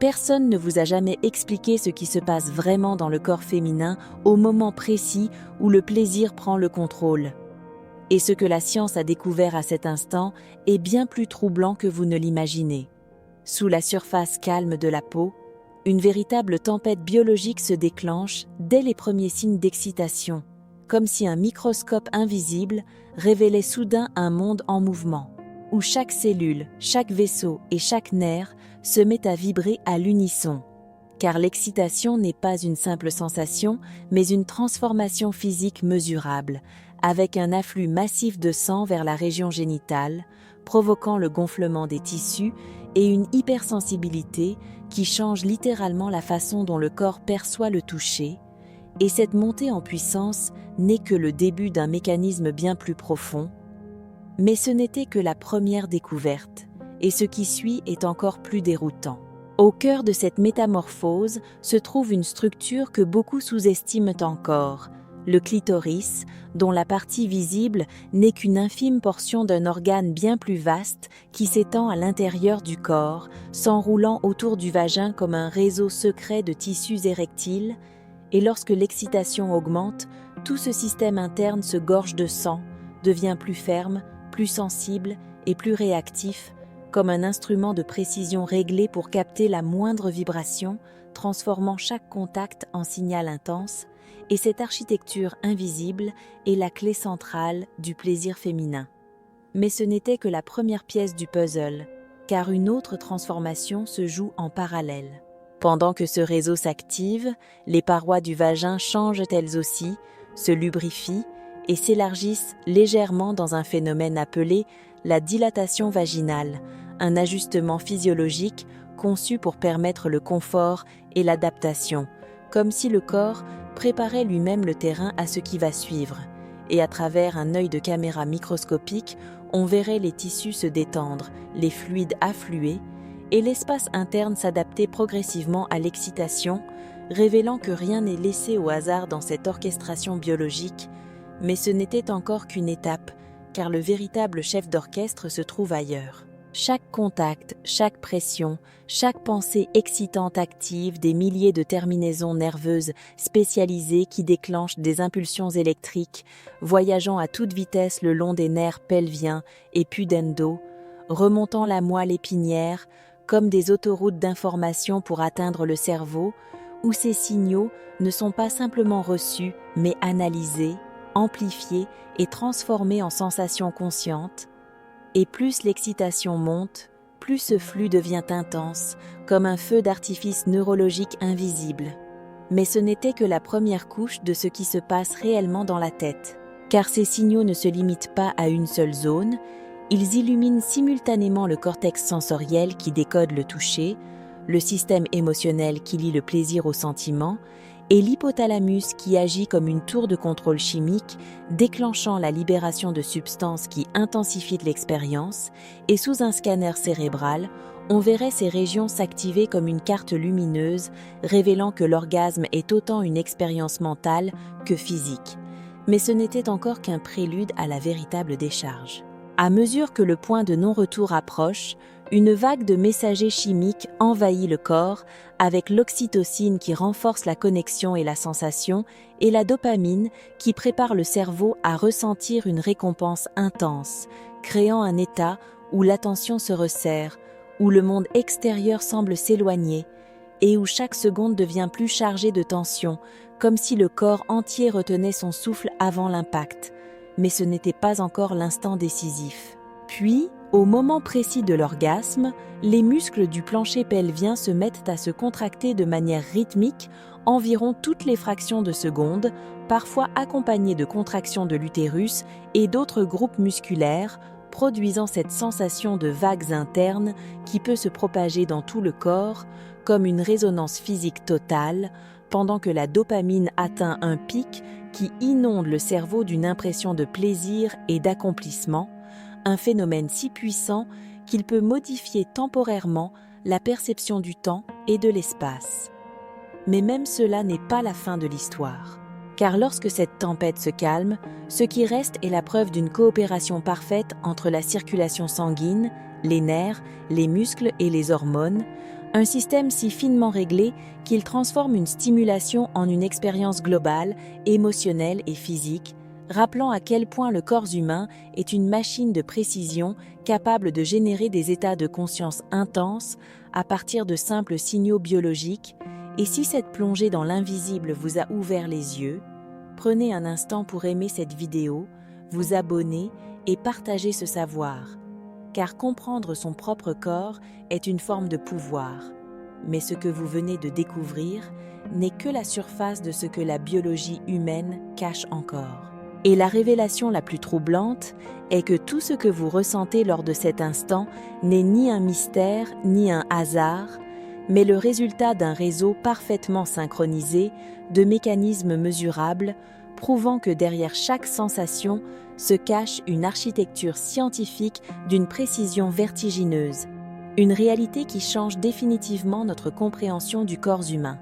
Personne ne vous a jamais expliqué ce qui se passe vraiment dans le corps féminin au moment précis où le plaisir prend le contrôle. Et ce que la science a découvert à cet instant est bien plus troublant que vous ne l'imaginez. Sous la surface calme de la peau, une véritable tempête biologique se déclenche dès les premiers signes d'excitation, comme si un microscope invisible révélait soudain un monde en mouvement, où chaque cellule, chaque vaisseau et chaque nerf se met à vibrer à l'unisson. Car l'excitation n'est pas une simple sensation, mais une transformation physique mesurable, avec un afflux massif de sang vers la région génitale, provoquant le gonflement des tissus et une hypersensibilité qui change littéralement la façon dont le corps perçoit le toucher. Et cette montée en puissance n'est que le début d'un mécanisme bien plus profond. Mais ce n'était que la première découverte, et ce qui suit est encore plus déroutant. Au cœur de cette métamorphose se trouve une structure que beaucoup sous-estiment encore, le clitoris, dont la partie visible n'est qu'une infime portion d'un organe bien plus vaste qui s'étend à l'intérieur du corps, s'enroulant autour du vagin comme un réseau secret de tissus érectiles, et lorsque l'excitation augmente, tout ce système interne se gorge de sang, devient plus ferme, plus sensible et plus réactif, comme un instrument de précision réglé pour capter la moindre vibration, transformant chaque contact en signal intense, et cette architecture invisible est la clé centrale du plaisir féminin. Mais ce n'était que la première pièce du puzzle, car une autre transformation se joue en parallèle. Pendant que ce réseau s'active, les parois du vagin changent elles aussi, se lubrifient et s'élargissent légèrement dans un phénomène appelé la dilatation vaginale, un ajustement physiologique conçu pour permettre le confort et l'adaptation, comme si le corps préparait lui-même le terrain à ce qui va suivre. Et à travers un œil de caméra microscopique, on verrait les tissus se détendre, les fluides affluer, et l'espace interne s'adapter progressivement à l'excitation, révélant que rien n'est laissé au hasard dans cette orchestration biologique, mais ce n'était encore qu'une étape, car le véritable chef d'orchestre se trouve ailleurs. Chaque contact, chaque pression, chaque pensée excitante active des milliers de terminaisons nerveuses spécialisées qui déclenchent des impulsions électriques, voyageant à toute vitesse le long des nerfs pelviens et pudendo, remontant la moelle épinière, comme des autoroutes d'information pour atteindre le cerveau, où ces signaux ne sont pas simplement reçus, mais analysés, amplifiés et transformés en sensations conscientes. Et plus l'excitation monte, plus ce flux devient intense, comme un feu d'artifice neurologique invisible. Mais ce n'était que la première couche de ce qui se passe réellement dans la tête, car ces signaux ne se limitent pas à une seule zone, ils illuminent simultanément le cortex sensoriel qui décode le toucher, le système émotionnel qui lie le plaisir au sentiment, et l'hypothalamus qui agit comme une tour de contrôle chimique, déclenchant la libération de substances qui intensifient l'expérience, et sous un scanner cérébral, on verrait ces régions s'activer comme une carte lumineuse, révélant que l'orgasme est autant une expérience mentale que physique. Mais ce n'était encore qu'un prélude à la véritable décharge. À mesure que le point de non-retour approche, une vague de messagers chimiques envahit le corps, avec l'oxytocine qui renforce la connexion et la sensation, et la dopamine qui prépare le cerveau à ressentir une récompense intense, créant un état où l'attention se resserre, où le monde extérieur semble s'éloigner, et où chaque seconde devient plus chargée de tension, comme si le corps entier retenait son souffle avant l'impact. Mais ce n'était pas encore l'instant décisif. Puis, au moment précis de l'orgasme, les muscles du plancher pelvien se mettent à se contracter de manière rythmique, environ toutes les fractions de seconde, parfois accompagnées de contractions de l'utérus et d'autres groupes musculaires, produisant cette sensation de vagues internes qui peut se propager dans tout le corps, comme une résonance physique totale, pendant que la dopamine atteint un pic qui inonde le cerveau d'une impression de plaisir et d'accomplissement, un phénomène si puissant qu'il peut modifier temporairement la perception du temps et de l'espace. Mais même cela n'est pas la fin de l'histoire. Car lorsque cette tempête se calme, ce qui reste est la preuve d'une coopération parfaite entre la circulation sanguine, les nerfs, les muscles et les hormones, Un système si finement réglé qu'il transforme une stimulation en une expérience globale, émotionnelle et physique, rappelant à quel point le corps humain est une machine de précision capable de générer des états de conscience intenses à partir de simples signaux biologiques. Et si cette plongée dans l'invisible vous a ouvert les yeux, prenez un instant pour aimer cette vidéo, vous abonner et partager ce savoir. Car comprendre son propre corps est une forme de pouvoir. Mais ce que vous venez de découvrir n'est que la surface de ce que la biologie humaine cache encore. Et la révélation la plus troublante est que tout ce que vous ressentez lors de cet instant n'est ni un mystère ni un hasard, mais le résultat d'un réseau parfaitement synchronisé de mécanismes mesurables, prouvant que derrière chaque sensation se cache une architecture scientifique d'une précision vertigineuse, une réalité qui change définitivement notre compréhension du corps humain.